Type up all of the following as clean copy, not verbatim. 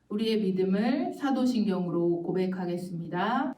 우리의 믿음을 사도신경으로 고백하겠습니다.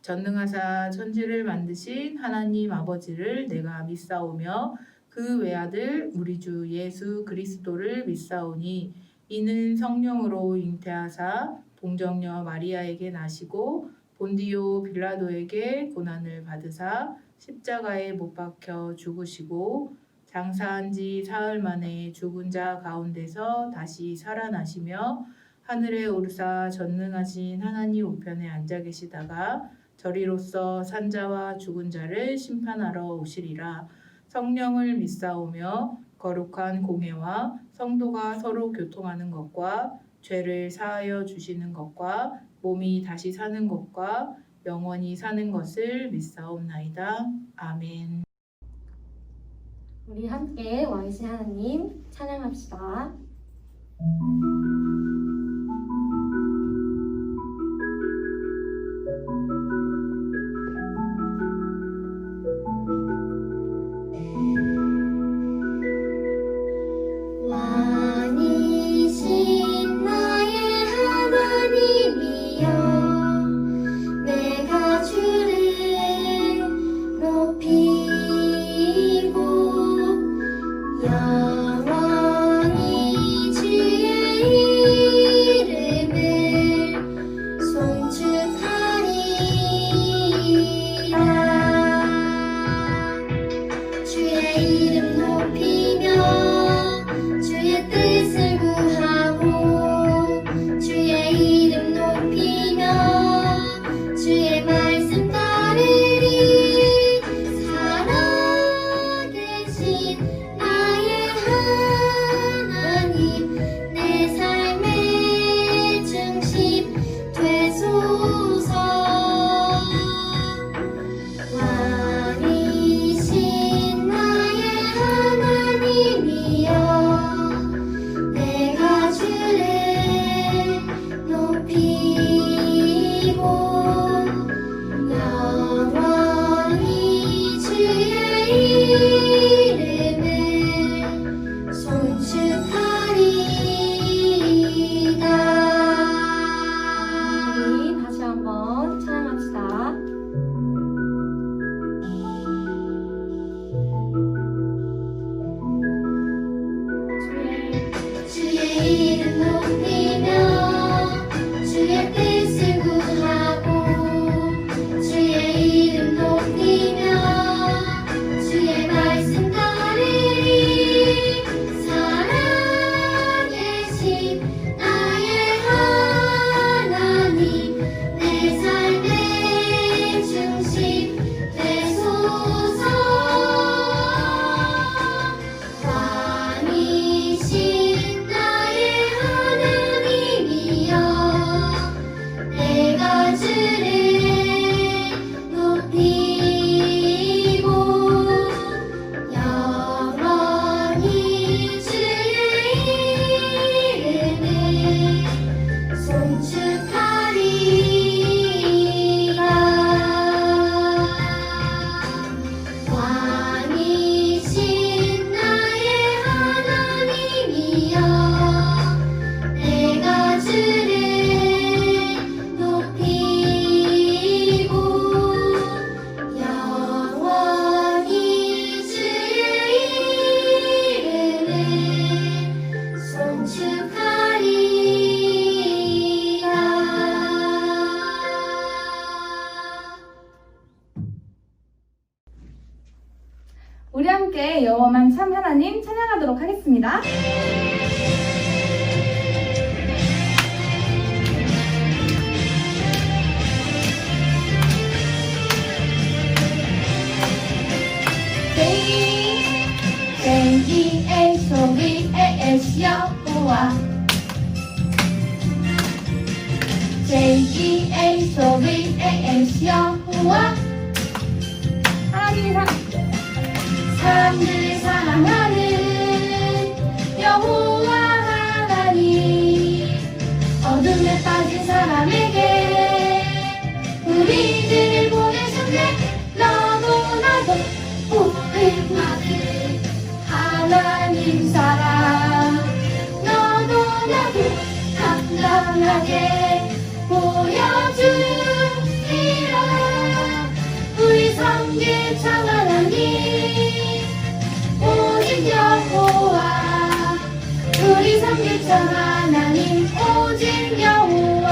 전능하사 천지를 만드신 하나님 아버지를 내가 믿사오며 그 외아들 우리 주 예수 그리스도를 믿사오니 이는 성령으로 잉태하사 동정녀 마리아에게 나시고 본디오 빌라도에게 고난을 받으사 십자가에 못 박혀 죽으시고 장사한 지 사흘 만에 죽은 자 가운데서 다시 살아나시며 하늘에 오르사 전능하신 하나님 우편에 앉아 계시다가 저리로서 산자와 죽은 자를 심판하러 오시리라. 성령을 믿사오며 거룩한 공회와 성도가 서로 교통하는 것과 죄를 사하여 주시는 것과 몸이 다시 사는 것과 영원히 사는 것을 믿사옵나이다. 아멘. 우리 함께 왕이신 하나님 찬양합시다. 왕이신 나의 하나님이여 내가 주를 높이고 영원히 주의 이름을 송축하리라. 주의 이름 높이며 주의 뜻을 구하고 주의 이름 높이며 주의 말씀 따르리. 살아계신 나의 하나님 내 삶의 중심 되소서. 왕이신 나의 하나님이여 내가 주를 높이고 영원히 주의 이름을 송축하리이다. 우리 다시 한번 찬양합시다. 주의 이름 높이며 주의 뜻을 구하고 주의 이름 높이며 주의 말씀 따르리. 살아계신 나의 하나님 내 삶의 중심 되소서. 왕이신 나의 하나님이여 내가 주를 높이고 영원히 주의 이름을 송축하리라. 왕이신 나의 하나님이여 내가 주를 높이고 영원히 주의 이름을 송축하리라. 우리 함께 여호와만 참 하나님 찬양하도록 하겠습니다. 여호와 J-E-H-O-V-A-S 여호와 하나님이 사람들을 사랑하는 여호와 하나님 어둠에 빠진 사람에게 우리들을 보내셨네. 너도 나도 복을 받을 하나님 사랑 너도 나도 감당 당당하게 보여주리라. 우리 섬길 참 하나님 오직 여호와. 우리 섬길 참 하나님 오직 여호와.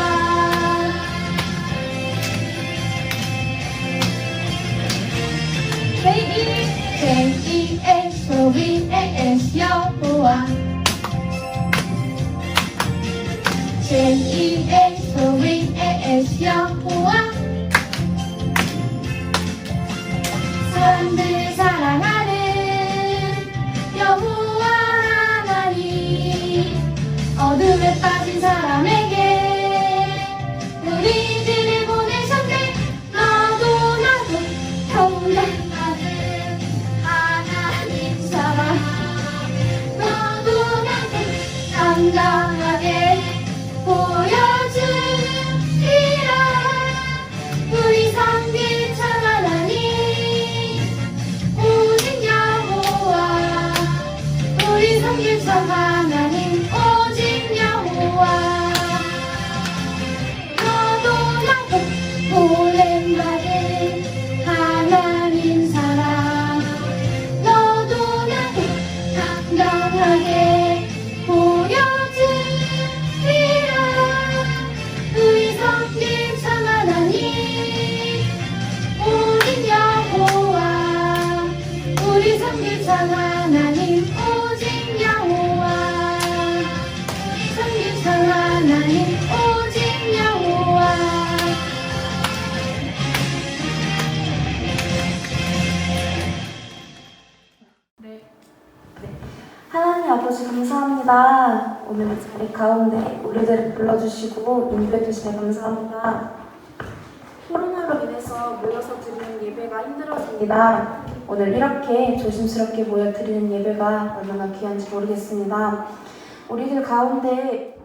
J-E-S-O-V-A-S 여호와. J-E-S-O-V-A-S 여호와. 사람들 사랑하는 여호와 하나님. 어둠에 빠진 사람에게 우리들을 보내셨네. 너도 나도 평강하는 하나님 사랑. 너도 나도 당당하게 보여주리라. 우리 섬길 참 하나님 오직 여호와. 우리 섬길 참 하나님 오직 여호와. 너도 나도 보냄받은 하나님 사랑. 너도 나도 당당하게 보여주리라. 우리 섬길 참 하나님 오직 여호와. 우리 섬길 참 하나님 오직 여호와. 우리 섬길 참 하나님 오직 여호와. 하나님 아버지 감사합니다. 오늘 이 자리 가운데 우리들을 불러주시고 인도해 주시네 감사합니다. 코로나로 인해서 모여서 드리는 예배가 힘들어집니다. 오늘 이렇게 조심스럽게 모여 드리는 예배가 얼마나 귀한지 모르겠습니다. 우리들 가운데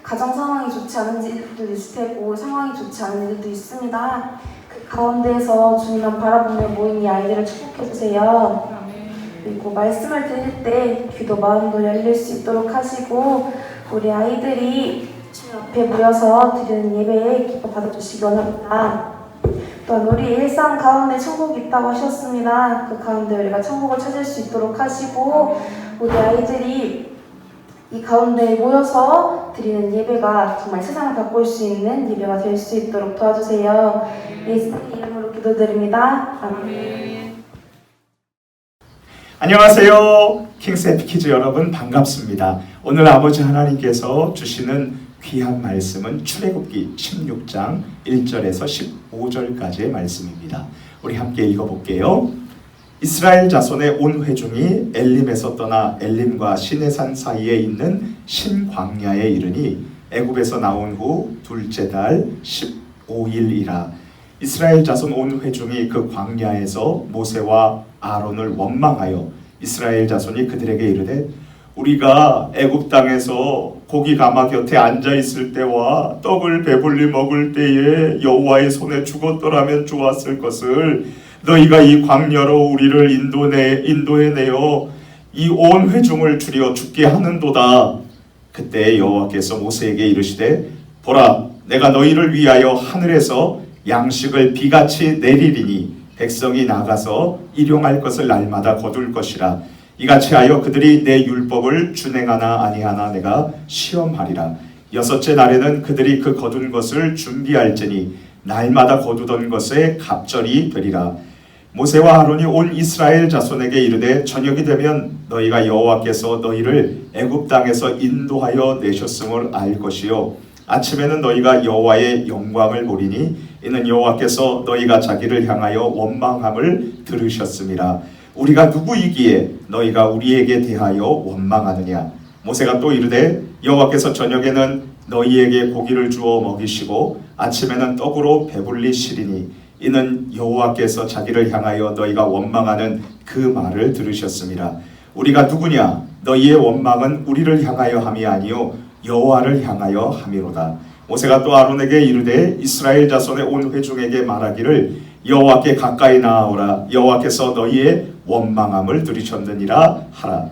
가정 상황이 좋지 않은 일들도 있을 테고 상황이 좋지 않은 일들도 있습니다. 그 가운데에서 주님만 바라보며 모인 이 아이들을 축복해 주세요. 그리고 말씀을 들을 때 귀도 마음도 열릴 수 있도록 하시고 우리 아이들이 주님 앞에 모여서 드리는 예배에 기뻐 받아주시기 원합니다. 또한 우리 일상 가운데 천국이 있다고 하셨습니다. 그 가운데 우리가 천국을 찾을 수 있도록 하시고 우리 아이들이 이 가운데 모여서 드리는 예배가 정말 세상을 바꿀 수 있는 예배가 될 수 있도록 도와주세요. 예수님의 이름으로 기도드립니다. 아멘. 안녕하세요. 킹스에피 키즈 여러분 반갑습니다. 오늘 아버지 하나님께서 주시는 귀한 말씀은 출애굽기 16장 1절에서 15절까지의 말씀입니다. 우리 함께 읽어볼게요. 이스라엘 자손의 온 회중이 엘림에서 떠나 엘림과 시내산 사이에 있는 신광야에 이르니 애굽에서 나온 후 둘째 달 15일이라. 이스라엘 자손 온 회중이 그 광야에서 모세와 아론을 원망하여 이스라엘 자손이 그들에게 이르되 우리가 애굽 땅에서 고기 가마 곁에 앉아 있을 때와 떡을 배불리 먹을 때에 여호와의 손에 죽었더라면 좋았을 것을 너희가 이 광야로 우리를 인도해 내어 이 온 회중을 줄여 죽게 하는도다. 그때 여호와께서 모세에게 이르시되 보라 내가 너희를 위하여 하늘에서 양식을 비같이 내리리니 백성이 나가서 일용할 것을 날마다 거둘 것이라. 이같이 하여 그들이 내 율법을 준행하나 아니하나 내가 시험하리라. 여섯째 날에는 그들이 그 거둔 것을 준비할지니 날마다 거두던 것에 갑절이 되리라. 모세와 아론이 온 이스라엘 자손에게 이르되 저녁이 되면 너희가 여호와께서 너희를 애굽 땅에서 인도하여 내셨음을 알 것이요 아침에는 너희가 여호와의 영광을 보리니 이는 여호와께서 너희가 자기를 향하여 원망함을 들으셨음이라. 우리가 누구이기에 너희가 우리에게 대하여 원망하느냐. 모세가 또 이르되 여호와께서 저녁에는 너희에게 고기를 주어 먹이시고 아침에는 떡으로 배불리시리니 이는 여호와께서 자기를 향하여 너희가 원망하는 그 말을 들으셨음이라. 우리가 누구냐. 너희의 원망은 우리를 향하여 함이 아니요 여호와를 향하여 함이로다. 모세가 또 아론에게 이르되 이스라엘 자손의 온 회중에게 말하기를 여호와께 가까이 나아오라. 여호와께서 너희의 원망함을 들으셨느니라 하라.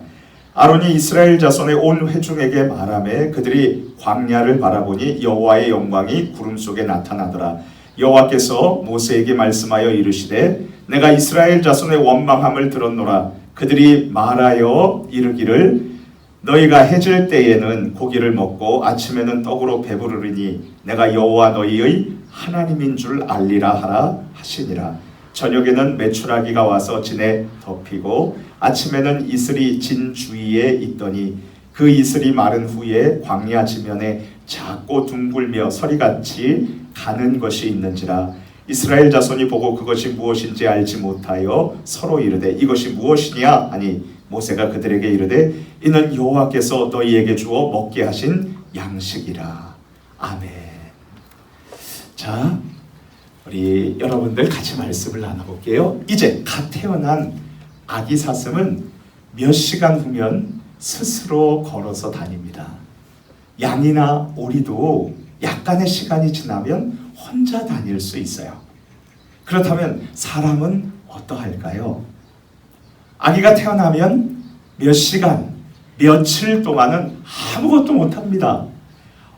아론이 이스라엘 자손의 온 회중에게 말하매 그들이 광야를 바라보니 여호와의 영광이 구름 속에 나타나더라. 여호와께서 모세에게 말씀하여 이르시되 내가 이스라엘 자손의 원망함을 들었노라. 그들이 말하여 이르기를 너희가 해질 때에는 고기를 먹고 아침에는 떡으로 배부르리니 내가 여호와 너희의 하나님인 줄 알리라 하라 하시니라. 저녁에는 메추라기가 와서 진에 덮이고 아침에는 이슬이 진 주위에 있더니 그 이슬이 마른 후에 광야 지면에 작고 둥글며 서리같이 가는 것이 있는지라. 이스라엘 자손이 보고 그것이 무엇인지 알지 못하여 서로 이르되 이것이 무엇이냐 하니 모세가 그들에게 이르되 이는 여호와께서 너희에게 주어 먹게 하신 양식이라. 아멘. 자, 우리 여러분들 같이 말씀을 나눠볼게요. 이제 갓 태어난 아기 사슴은 몇 시간 후면 스스로 걸어서 다닙니다. 양이나 오리도 약간의 시간이 지나면 혼자 다닐 수 있어요. 그렇다면 사람은 어떠할까요? 아기가 태어나면 몇 시간, 며칠 동안은 아무것도 못합니다.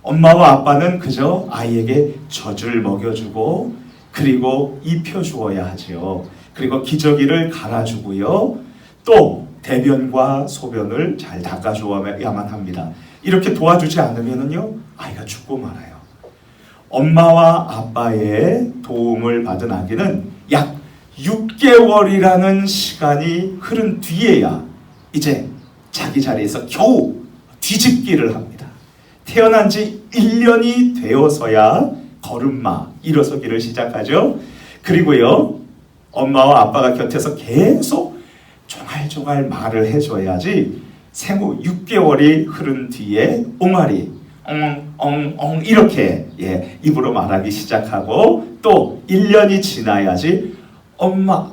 엄마와 아빠는 그저 아이에게 젖을 먹여주고 그리고 입혀주어야 하지요. 그리고 기저귀를 갈아주고요. 또 대변과 소변을 잘 닦아주어야만 합니다. 이렇게 도와주지 않으면요 아이가 죽고 말아요. 엄마와 아빠의 도움을 받은 아기는 약 6개월이라는 시간이 흐른 뒤에야 이제 자기 자리에서 겨우 뒤집기를 합니다. 태어난 지 1년이 되어서야 걸음마, 일어서기를 시작하죠. 그리고요 엄마와 아빠가 곁에서 계속 종알종알 말을 해줘야지 생후 6개월이 흐른 뒤에 옹알이 엉엉엉 이렇게 입으로 말하기 시작하고 또 1년이 지나야지 엄마,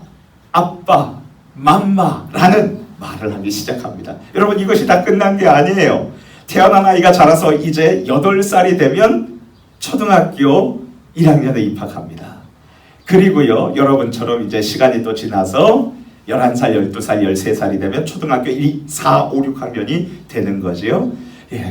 아빠, 맘마라는 말을 하기 시작합니다. 여러분 이것이 다 끝난 게 아니에요. 태어난 아이가 자라서 이제 8살이 되면 초등학교 1학년에 입학합니다. 그리고요 여러분처럼 이제 시간이 또 지나서 11살, 12살, 13살이 되면 초등학교 1, 4, 5, 6학년이 되는 거지요.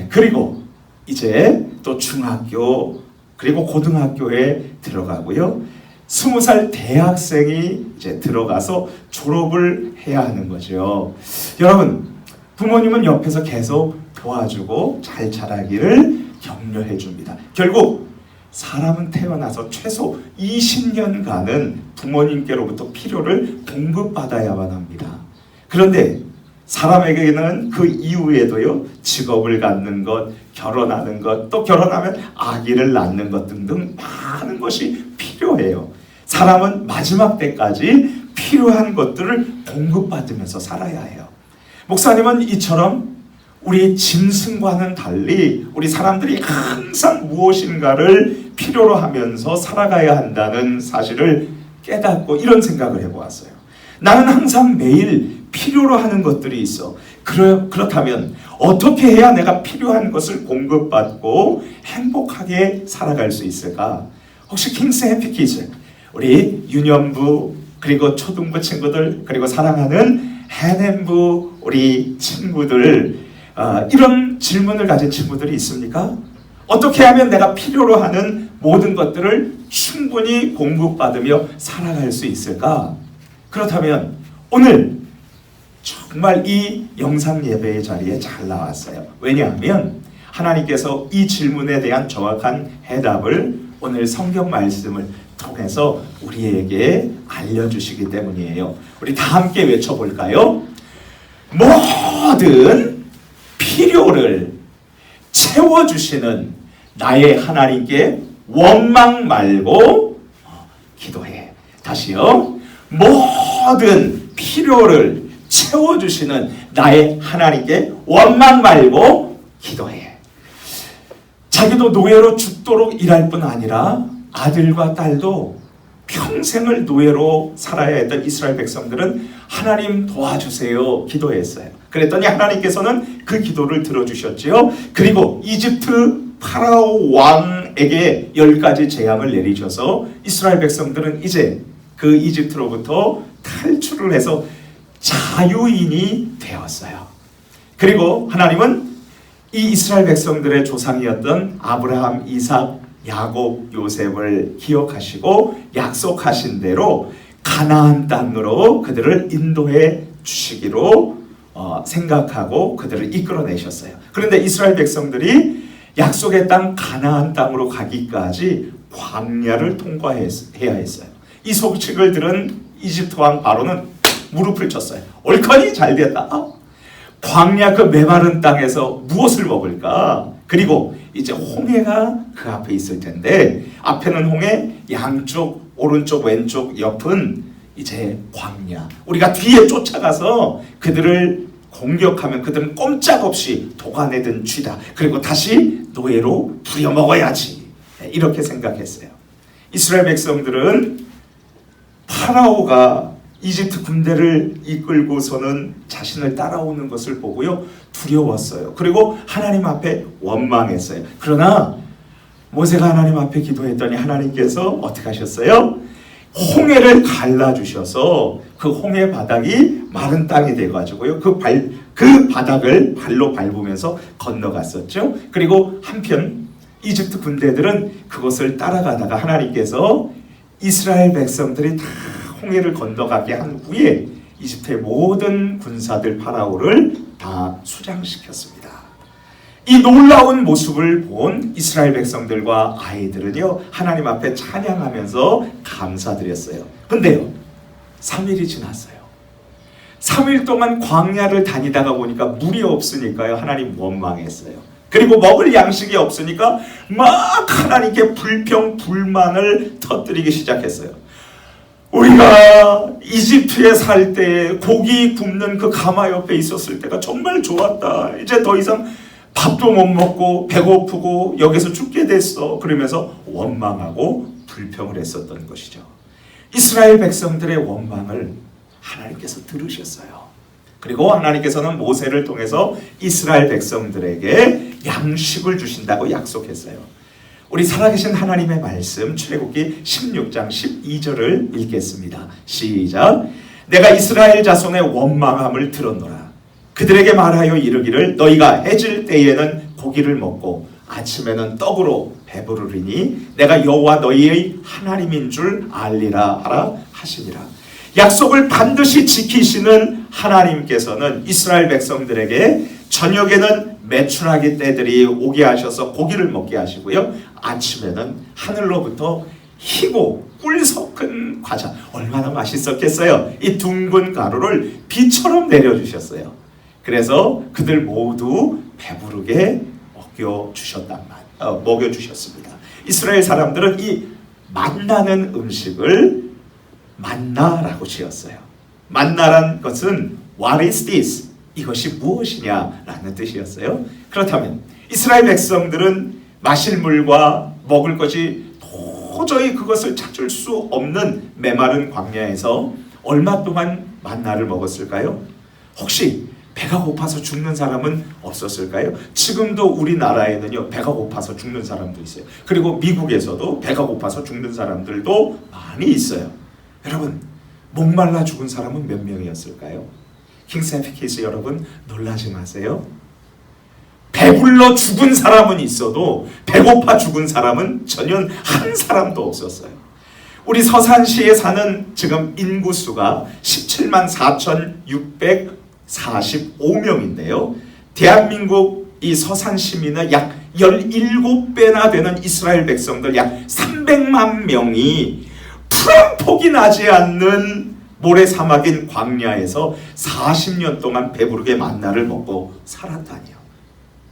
그리고 이제 또 중학교 그리고 고등학교에 들어가고요. 20살 대학생이 이제 들어가서 졸업을 해야 하는 거죠. 여러분 부모님은 옆에서 계속 도와주고 잘 자라기를 격려해 줍니다. 결국 사람은 태어나서 최소 20년간은 부모님께로부터 필요를 공급받아야만 합니다. 그런데 사람에게는 그 이후에도요 직업을 갖는 것, 결혼하는 것, 또 결혼하면 아기를 낳는 것 등등 많은 것이 필요해요. 사람은 마지막 때까지 필요한 것들을 공급받으면서 살아야 해요. 목사님은 이처럼 우리 짐승과는 달리 우리 사람들이 항상 무엇인가를 필요로 하면서 살아가야 한다는 사실을 깨닫고 이런 생각을 해보았어요. 나는 항상 매일 필요로 하는 것들이 있어. 그렇다면 어떻게 해야 내가 필요한 것을 공급받고 행복하게 살아갈 수 있을까? 혹시 킹스 해피키즈 우리 유년부 그리고 초등부 친구들 그리고 사랑하는 해냄부 우리 친구들 이런 질문을 가진 친구들이 있습니까? 어떻게 하면 내가 필요로 하는 모든 것들을 충분히 공급받으며 살아갈 수 있을까? 그렇다면 오늘 정말 이 영상 예배의 자리에 잘 나왔어요. 왜냐하면 하나님께서 이 질문에 대한 정확한 해답을 오늘 성경 말씀을 통해서 우리에게 알려주시기 때문이에요. 우리 다 함께 외쳐볼까요? 모든 필요를 채워주시는 나의 하나님께 원망 말고 기도해. 다시요. 모든 필요를 채워주시는 나의 하나님께 원망 말고 기도해. 자기도 노예로 죽도록 일할 뿐 아니라 아들과 딸도 평생을 노예로 살아야 했던 이스라엘 백성들은 하나님 도와주세요 기도했어요. 그랬더니 하나님께서는 그 기도를 들어주셨지요. 그리고 이집트 파라오 왕에게 10가지 재앙을 내리셔서 이스라엘 백성들은 이제 그 이집트로부터 탈출을 해서 자유인이 되었어요. 그리고 하나님은 이 이스라엘 백성들의 조상이었던 아브라함, 이삭, 야곱, 요셉을 기억하시고 약속하신 대로 가나안 땅으로 그들을 인도해 주시기로 생각하고 그들을 이끌어내셨어요. 그런데 이스라엘 백성들이 약속의 땅 가나안 땅으로 가기까지 광야를 통과해야 했어요. 이 소식을 들은 이집트 왕 바로는 무릎을 쳤어요. 옳거니 잘됐다. 광야 그 메마른 땅에서 무엇을 먹을까? 그리고 이제 홍해가 그 앞에 있을 텐데 앞에는 홍해, 양쪽 오른쪽 왼쪽 옆은 이제 광야. 우리가 뒤에 쫓아가서 그들을 공격하면 그들은 꼼짝없이 도가내든 쥐다. 그리고 다시 노예로 부려먹어야지. 이렇게 생각했어요. 이스라엘 백성들은 파라오가 이집트 군대를 이끌고서는 자신을 따라오는 것을 보고요 두려웠어요. 그리고 하나님 앞에 원망했어요. 그러나 모세가 하나님 앞에 기도했더니 하나님께서 어떻게 하셨어요? 홍해를 갈라주셔서 그 홍해 바닥이 마른 땅이 돼가지고요 그 바닥을 발로 밟으면서 건너갔었죠. 그리고 한편 이집트 군대들은 그것을 따라가다가 하나님께서 이스라엘 백성들이 다 홍해를 건너가게 한 후에 이집트의 모든 군사들 파라오를 다 수장시켰습니다. 이 놀라운 모습을 본 이스라엘 백성들과 아이들은요 하나님 앞에 찬양하면서 감사드렸어요. 근데요 3일이 지났어요. 3일 동안 광야를 다니다가 보니까 물이 없으니까요 하나님 원망했어요. 그리고 먹을 양식이 없으니까 막 하나님께 불평 불만을 터뜨리기 시작했어요. 우리가 이집트에 살 때 고기 굽는 그 가마 옆에 있었을 때가 정말 좋았다. 이제 더 이상 밥도 못 먹고 배고프고 여기서 죽게 됐어. 그러면서 원망하고 불평을 했었던 것이죠. 이스라엘 백성들의 원망을 하나님께서 들으셨어요. 그리고 하나님께서는 모세를 통해서 이스라엘 백성들에게 양식을 주신다고 약속했어요. 우리 살아계신 하나님의 말씀 출애굽기 16장 12절을 읽겠습니다. 시작. 내가 이스라엘 자손의 원망함을 들었노라. 그들에게 말하여 이르기를 너희가 해질 때에는 고기를 먹고 아침에는 떡으로 배부르리니 내가 여호와 너희의 하나님인 줄 알리라 하라 하시니라. 약속을 반드시 지키시는 하나님께서는 이스라엘 백성들에게 저녁에는 메추라기 떼들이 오게 하셔서 고기를 먹게 하시고요 아침에는 하늘로부터 희고 꿀 섞은 과자, 얼마나 맛있었겠어요. 이 둥근 가루를 비처럼 내려주셨어요. 그래서 그들 모두 배부르게 먹여주셨습니다. 이스라엘 사람들은 이 만나는 음식을 만나라고 지었어요. 만나란 것은 What is this? 이것이 무엇이냐라는 뜻이었어요. 그렇다면 이스라엘 백성들은 마실 물과 먹을 것이 도저히 그것을 찾을 수 없는 메마른 광야에서 얼마 동안 만나를 먹었을까요? 혹시 배가 고파서 죽는 사람은 없었을까요? 지금도 우리나라에는요 배가 고파서 죽는 사람도 있어요. 그리고 미국에서도 배가 고파서 죽는 사람들도 많이 있어요. 여러분 목말라 죽은 사람은 몇 명이었을까요? 킹스앤피키즈 여러분 놀라지 마세요. 배불러 죽은 사람은 있어도 배고파 죽은 사람은 전혀 한 사람도 없었어요. 우리 서산시에 사는 지금 인구수가 17만 4,645명인데요. 대한민국 이 서산 시민의 약 17배나 되는 이스라엘 백성들 약 300만 명이 풀 한 폭이 나지 않는 모래사막인 광야에서 40년 동안 배부르게 만나를 먹고 살았다니요.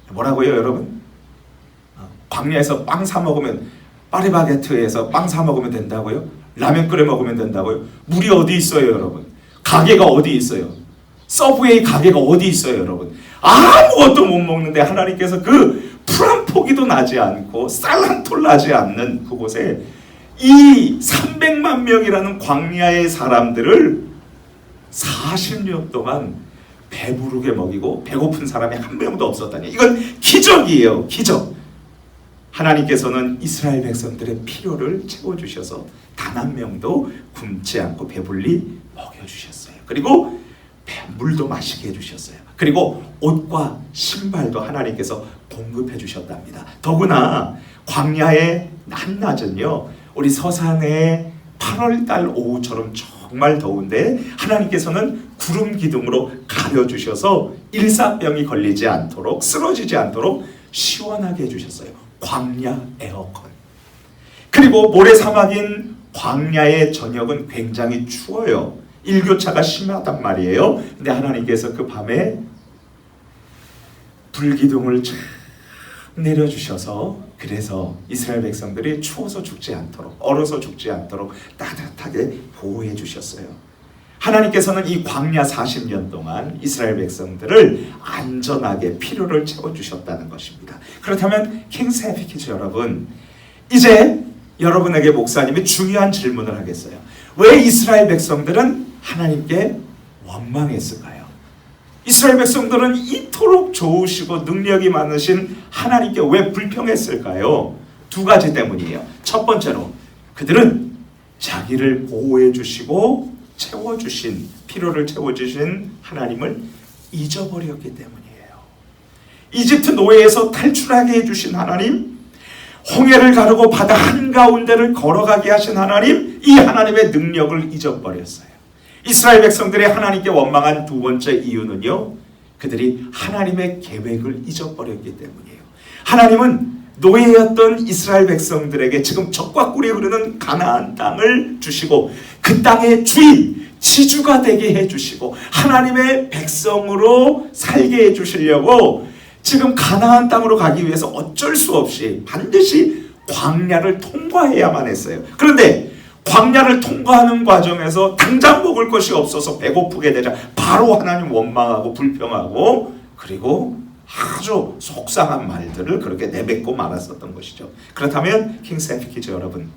뭐라고요 여러분? 광야에서 빵 사 먹으면 파리바게트에서 빵 사 먹으면 된다고요? 라면 끓여 먹으면 된다고요? 물이 어디 있어요 여러분? 가게가 어디 있어요? 서브웨이 가게가 어디 있어요 여러분? 아무것도 못 먹는데 하나님께서 그 풀 한 포기도 나지 않고 쌀 한 톨 나지 않는 그곳에 이 300만 명이라는 광야의 사람들을 40년 동안 배부르게 먹이고 배고픈 사람이 한 명도 없었다니. 이건 기적이에요. 기적. 하나님께서는 이스라엘 백성들의 필요를 채워주셔서 단 한 명도 굶지 않고 배불리 먹여주셨어요. 그리고 물도 마시게 해주셨어요. 그리고 옷과 신발도 하나님께서 공급해 주셨답니다. 더구나 광야의 한낮은요, 우리 서산의 8월달 오후처럼 정말 더운데 하나님께서는 구름 기둥으로 가려주셔서 일사병이 걸리지 않도록, 쓰러지지 않도록 시원하게 해주셨어요. 광야 에어컨. 그리고 모래사막인 광야의 저녁은 굉장히 추워요. 일교차가 심하단 말이에요. 근데 하나님께서 그 밤에 불기둥을 쫙 내려주셔서, 그래서 이스라엘 백성들이 추워서 죽지 않도록, 얼어서 죽지 않도록 따뜻하게 보호해 주셨어요. 하나님께서는 이 광야 40년 동안 이스라엘 백성들을 안전하게 필요를 채워주셨다는 것입니다. 그렇다면 킹스 해피 키즈 여러분, 이제 여러분에게 목사님이 중요한 질문을 하겠어요. 왜 이스라엘 백성들은 하나님께 원망했을까요? 이스라엘 백성들은 이토록 좋으시고 능력이 많으신 하나님께 왜 불평했을까요? 두 가지 때문이에요. 첫 번째로, 그들은 자기를 보호해 주시고 채워주신, 필요를 채워주신 하나님을 잊어버렸기 때문이에요. 이집트 노예에서 탈출하게 해주신 하나님, 홍해를 가르고 바다 한가운데를 걸어가게 하신 하나님, 이 하나님의 능력을 잊어버렸어요. 이스라엘 백성들이 하나님께 원망한 두 번째 이유는요, 그들이 하나님의 계획을 잊어버렸기 때문이에요. 하나님은 노예였던 이스라엘 백성들에게 지금 적과 꿀이 흐르는 가나안 땅을 주시고 그 땅의 주인, 지주가 되게 해주시고 하나님의 백성으로 살게 해주시려고 지금 가나안 땅으로 가기 위해서 어쩔 수 없이 반드시 광야를 통과해야만 했어요. 그런데 광야를 통과하는 과정에서 당장 먹을 것이 없어서 배고프게 되자 바로 하나님 원망하고 불평하고, 그리고 아주 속상한 말들을 그렇게 내뱉고 말았었던 것이죠. 그렇다면 킹스 해피 키즈 여러분,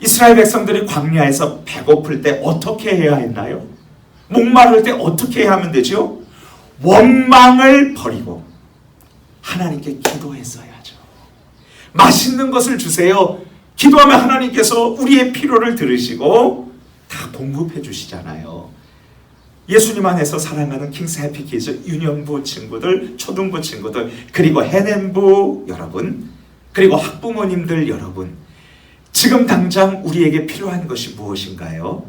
이스라엘 백성들이 광야에서 배고플 때 어떻게 해야 했나요? 목마를 때 어떻게 해야 하면 되죠? 원망을 버리고 하나님께 기도했어야죠. 맛있는 것을 주세요. 기도하면 하나님께서 우리의 필요를 들으시고 다 공급해 주시잖아요. 예수님 안에서 사랑하는 킹스 해피 키즈 유년부 친구들, 초등부 친구들, 그리고 해냄부 여러분, 그리고 학부모님들 여러분, 지금 당장 우리에게 필요한 것이 무엇인가요?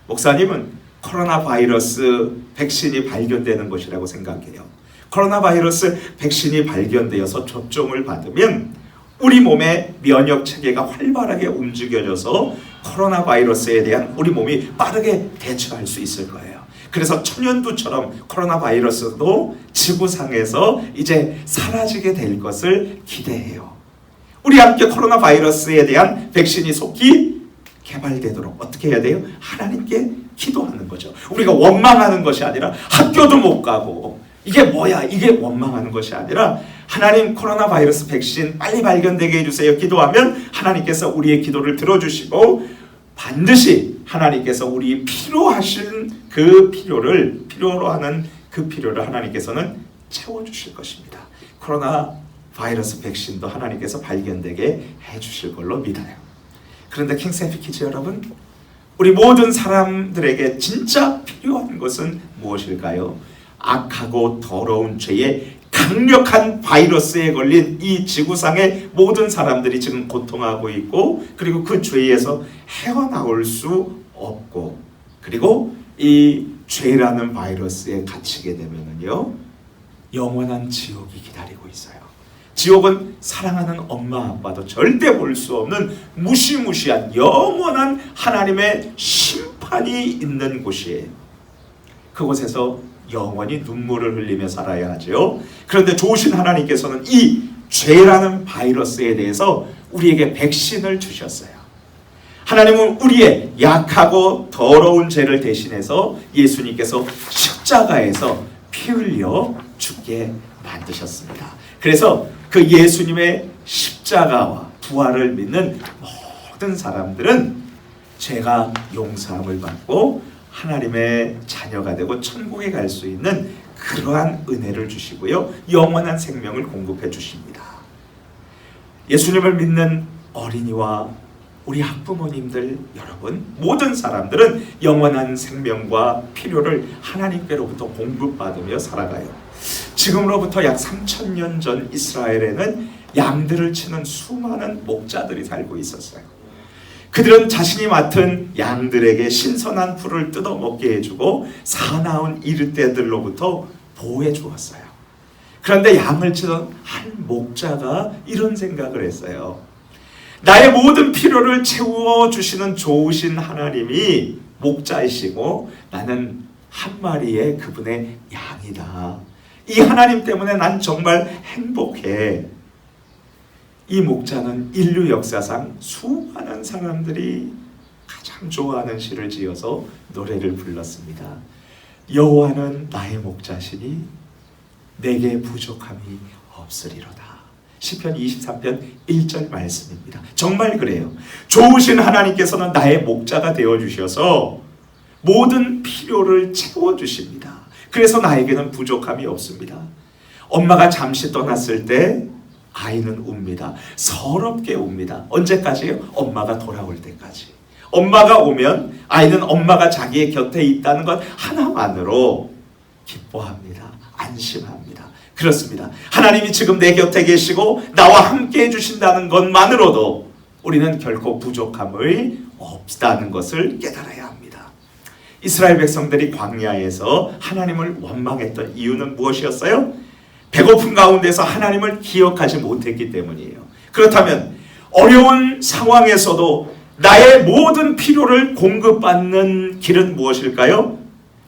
목사님은 코로나 바이러스 백신이 발견되는 것이라고 생각해요. 코로나 바이러스 백신이 발견되어서 접종을 받으면 우리 몸의 면역 체계가 활발하게 움직여져서 코로나 바이러스에 대한 우리 몸이 빠르게 대처할 수 있을 거예요. 그래서 천연두처럼 코로나 바이러스도 지구상에서 이제 사라지게 될 것을 기대해요. 우리 함께 코로나 바이러스에 대한 백신이 속히 개발되도록 어떻게 해야 돼요? 하나님께 기도하는 거죠. 우리가 원망하는 것이 아니라 학교도 못 가고 이게 뭐야, 이게 원망하는 것이 아니라 하나님 코로나 바이러스 백신 빨리 발견되게 해주세요. 기도하면 하나님께서 우리의 기도를 들어주시고 반드시 하나님께서 우리 필요하신 그 필요를, 필요로 하는 그 필요를 하나님께서는 채워주실 것입니다. 코로나 바이러스 백신도 하나님께서 발견되게 해주실 걸로 믿어요. 그런데 킹스 해피 키즈 여러분, 우리 모든 사람들에게 진짜 필요한 것은 무엇일까요? 악하고 더러운 죄의 강력한 바이러스에 걸린 이 지구상의 모든 사람들이 지금 고통하고 있고, 그리고 그 죄에서 헤어나올 수 없고, 그리고 이 죄라는 바이러스에 갇히게 되면은요, 영원한 지옥이 기다리고 있어요. 지옥은 사랑하는 엄마 아빠도 절대 볼 수 없는 무시무시한 영원한 하나님의 심판이 있는 곳이에요. 그곳에서 영원히 눈물을 흘리며 살아야 하죠. 그런데 좋으신 하나님께서는 이 죄라는 바이러스에 대해서 우리에게 백신을 주셨어요. 하나님은 우리의 약하고 더러운 죄를 대신해서 예수님께서 십자가에서 피 흘려 죽게 만드셨습니다. 그래서 그 예수님의 십자가와 부활을 믿는 모든 사람들은 죄가 용서함을 받고 하나님의 자녀가 되고 천국에 갈 수 있는 그러한 은혜를 주시고요, 영원한 생명을 공급해 주십니다. 예수님을 믿는 어린이와 우리 학부모님들 여러분, 모든 사람들은 영원한 생명과 필요를 하나님께로부터 공급받으며 살아가요. 지금으로부터 약 3000년 전 이스라엘에는 양들을 치는 수많은 목자들이 살고 있었어요. 그들은 자신이 맡은 양들에게 신선한 풀을 뜯어먹게 해주고 사나운 이르떼들로부터 보호해 주었어요. 그런데 양을 치던 한 목자가 이런 생각을 했어요. 나의 모든 필요를 채워주시는 좋으신 하나님이 목자이시고 나는 한 마리의 그분의 양이다. 이 하나님 때문에 난 정말 행복해. 이 목자는 인류 역사상 수많은 사람들이 가장 좋아하는 시를 지어서 노래를 불렀습니다. 여호와는 나의 목자시니 내게 부족함이 없으리로다. 시편 23편 1절 말씀입니다. 정말 그래요. 좋으신 하나님께서는 나의 목자가 되어주셔서 모든 필요를 채워주십니다. 그래서 나에게는 부족함이 없습니다. 엄마가 잠시 떠났을 때 아이는 웁니다. 서럽게 웁니다. 언제까지요? 엄마가 돌아올 때까지. 엄마가 오면 아이는 엄마가 자기의 곁에 있다는 것 하나만으로 기뻐합니다. 안심합니다. 그렇습니다. 하나님이 지금 내 곁에 계시고 나와 함께 해주신다는 것만으로도 우리는 결코 부족함을 없다는 것을 깨달아야 합니다. 이스라엘 백성들이 광야에서 하나님을 원망했던 이유는 무엇이었어요? 배고픈 가운데서 하나님을 기억하지 못했기 때문이에요. 그렇다면 어려운 상황에서도 나의 모든 필요를 공급받는 길은 무엇일까요?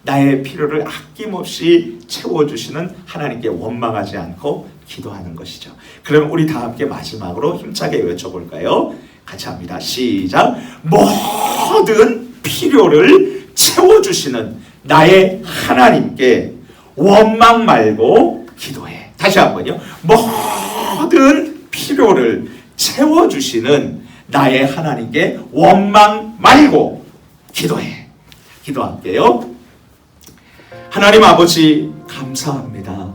나의 필요를 아낌없이 채워주시는 하나님께 원망하지 않고 기도하는 것이죠. 그럼 우리 다 함께 마지막으로 힘차게 외쳐볼까요? 같이 합니다. 시작. 모든 필요를 채워주시는 나의 하나님께 원망 말고 기도해. 다시 한번요. 모든 필요를 채워주시는 나의 하나님께 원망 말고 기도해. 기도할게요. 하나님 아버지 감사합니다.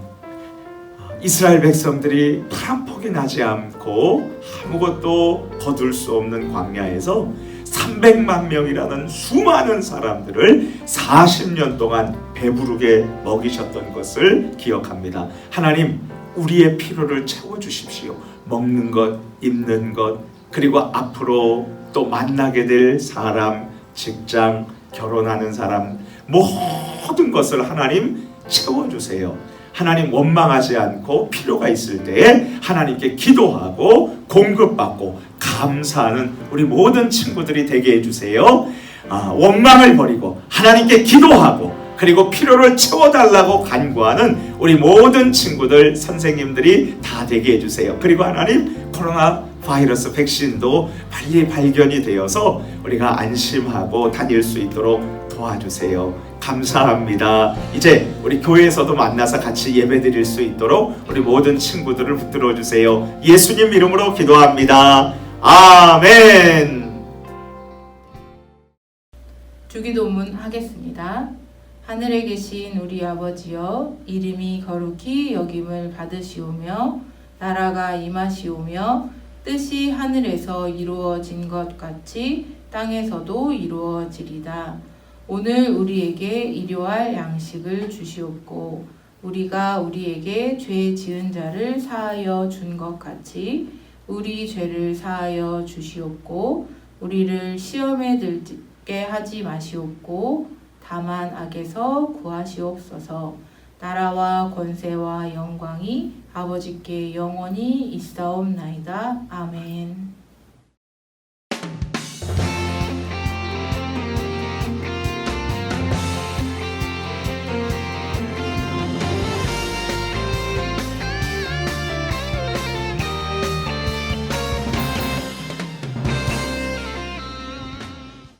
이스라엘 백성들이 파란폭이 나지 않고 아무것도 거둘 수 없는 광야에서 300만 명이라는 수많은 사람들을 40년 동안 배부르게 먹이셨던 것을 기억합니다. 하나님, 우리의 필요를 채워주십시오. 먹는 것, 입는 것, 그리고 앞으로 또 만나게 될 사람, 직장, 결혼하는 사람, 모든 것을 하나님 채워주세요. 하나님 원망하지 않고 필요가 있을 때에 하나님께 기도하고 공급받고 감사하는 우리 모든 친구들이 되게 해주세요. 원망을 버리고 하나님께 기도하고 그리고 필요를 채워달라고 간구하는 우리 모든 친구들, 선생님들이 다 되게 해주세요. 그리고 하나님 코로나 바이러스 백신도 빨리 발견이 되어서 우리가 안심하고 다닐 수 있도록 도와주세요. 감사합니다. 이제 우리 교회에서도 만나서 같이 예배 드릴 수 있도록 우리 모든 친구들을 붙들어 주세요. 예수님 이름으로 기도합니다. 아멘. 주기도문 하겠습니다. 하늘에 계신 우리 아버지여, 이름이 거룩히 여김을 받으시오며 나라가 임하시오며 뜻이 하늘에서 이루어진 것 같이 땅에서도 이루어지리다. 오늘 우리에게 일용할 양식을 주시옵고 우리가 우리에게 죄 지은 자를 사하여 준 것 같이 우리 죄를 사하여 주시옵고 우리를 시험에 들게 하지 마시옵고 다만 악에서 구하시옵소서. 나라와 권세와 영광이 아버지께 영원히 있사옵나이다. 아멘.